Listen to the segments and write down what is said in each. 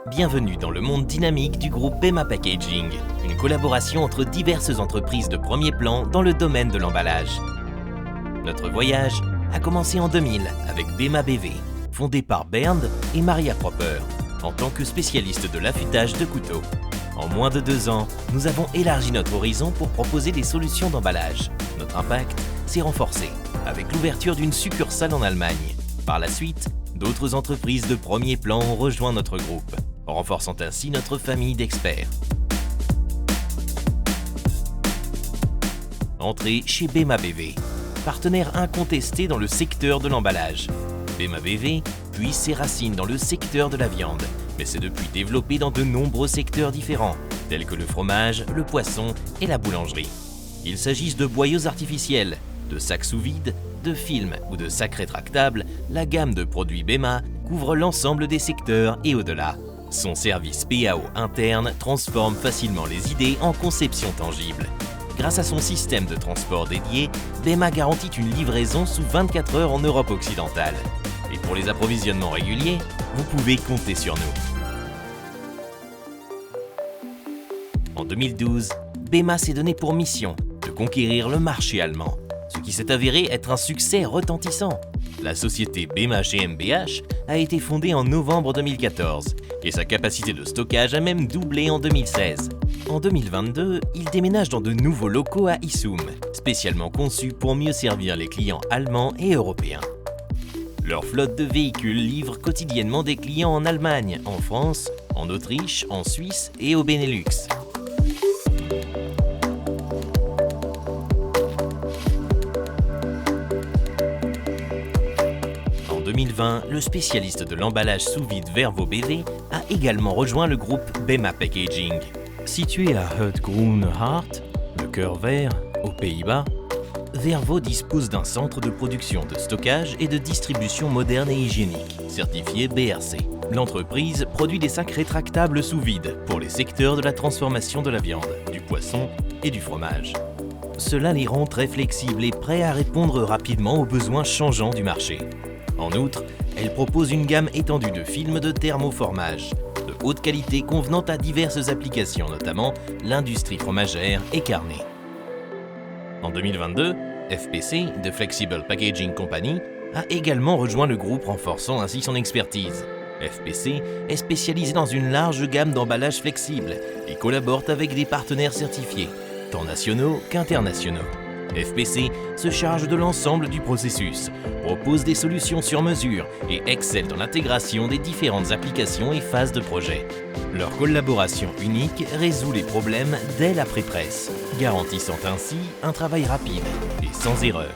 Bienvenue dans le monde dynamique du groupe BEMA Packaging, une collaboration entre diverses entreprises de premier plan dans le domaine de l'emballage. Notre voyage a commencé en 2000 avec BEMA BV, fondé par Bernd et Maria Proper, en tant que spécialiste de l'affûtage de couteaux. En moins de 2 ans, nous avons élargi notre horizon pour proposer des solutions d'emballage. Notre impact s'est renforcé avec l'ouverture d'une succursale en Allemagne. Par la suite, d'autres entreprises de premier plan ont rejoint notre groupe, renforçant ainsi notre famille d'experts. Entrée chez BEMA BV, partenaire incontesté dans le secteur de l'emballage. BEMA BV puise ses racines dans le secteur de la viande, mais s'est depuis développé dans de nombreux secteurs différents, tels que le fromage, le poisson et la boulangerie. Il s'agisse de boyaux artificiels, de sacs sous vide, de films ou de sacs rétractables, la gamme de produits BEMA couvre l'ensemble des secteurs et au-delà. Son service PAO interne transforme facilement les idées en conception tangible. Grâce à son système de transport dédié, BEMA garantit une livraison sous 24 heures en Europe occidentale. Et pour les approvisionnements réguliers, vous pouvez compter sur nous. En 2012, BEMA s'est donné pour mission de conquérir le marché allemand, ce qui s'est avéré être un succès retentissant. La société BEMA GmbH a été fondée en novembre 2014 et sa capacité de stockage a même doublé en 2016. En 2022, il déménage dans de nouveaux locaux à Husum, spécialement conçus pour mieux servir les clients allemands et européens. Leur flotte de véhicules livre quotidiennement des clients en Allemagne, en France, en Autriche, en Suisse et au Benelux. En 2020, le spécialiste de l'emballage sous vide Vervo BV a également rejoint le groupe BEMA Packaging. Situé à Het-Groene-Hart, le cœur vert, aux Pays-Bas, Vervo dispose d'un centre de production, de stockage et de distribution moderne et hygiénique, certifié BRC. L'entreprise produit des sacs rétractables sous vide pour les secteurs de la transformation de la viande, du poisson et du fromage. Cela les rend très flexibles et prêts à répondre rapidement aux besoins changeants du marché. En outre, elle propose une gamme étendue de films de thermoformage, de haute qualité convenant à diverses applications, notamment l'industrie fromagère et carnée. En 2022, FPC, The Flexible Packaging Company, a également rejoint le groupe, renforçant ainsi son expertise. FPC est spécialisé dans une large gamme d'emballages flexibles et collabore avec des partenaires certifiés, tant nationaux qu'internationaux. FPC se charge de l'ensemble du processus, propose des solutions sur mesure et excelle dans l'intégration des différentes applications et phases de projet. Leur collaboration unique résout les problèmes dès la pré-presse, garantissant ainsi un travail rapide et sans erreur.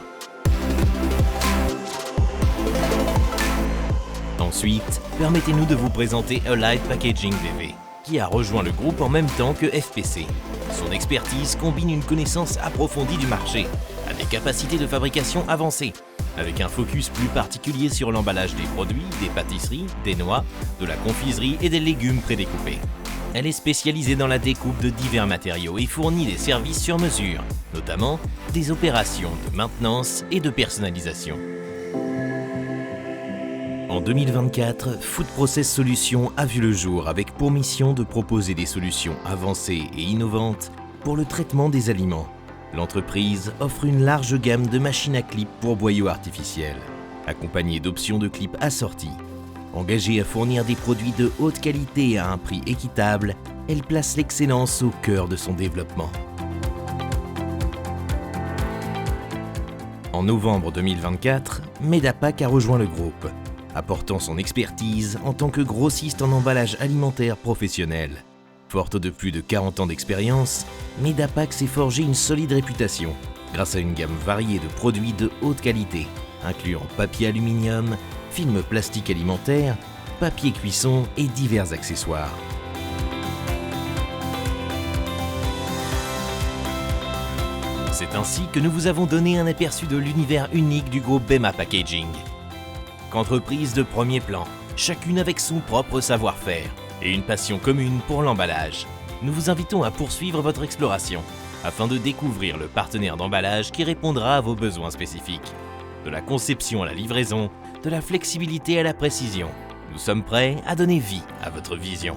Ensuite, permettez-nous de vous présenter Allied Packaging BV, qui a rejoint le groupe en même temps que FPC. Son expertise combine une connaissance approfondie du marché à des capacités de fabrication avancées, avec un focus plus particulier sur l'emballage des produits, des pâtisseries, des noix, de la confiserie et des légumes prédécoupés. Elle est spécialisée dans la découpe de divers matériaux et fournit des services sur mesure, notamment des opérations de maintenance et de personnalisation. En 2024, Food Process Solutions a vu le jour avec pour mission de proposer des solutions avancées et innovantes pour le traitement des aliments. L'entreprise offre une large gamme de machines à clips pour boyaux artificiels, accompagnées d'options de clips assorties. Engagée à fournir des produits de haute qualité à un prix équitable, elle place l'excellence au cœur de son développement. En novembre 2024, Medapac a rejoint le groupe, apportant son expertise en tant que grossiste en emballage alimentaire professionnel. Forte de plus de 40 ans d'expérience, Medapac s'est forgé une solide réputation grâce à une gamme variée de produits de haute qualité, incluant papier aluminium, film plastique alimentaire, papier cuisson et divers accessoires. C'est ainsi que nous vous avons donné un aperçu de l'univers unique du groupe BEMA Packaging. Qu'entreprise de premier plan, chacune avec son propre savoir-faire et une passion commune pour l'emballage. Nous vous invitons à poursuivre votre exploration afin de découvrir le partenaire d'emballage qui répondra à vos besoins spécifiques. De la conception à la livraison, de la flexibilité à la précision, Nous sommes prêts à donner vie à votre vision.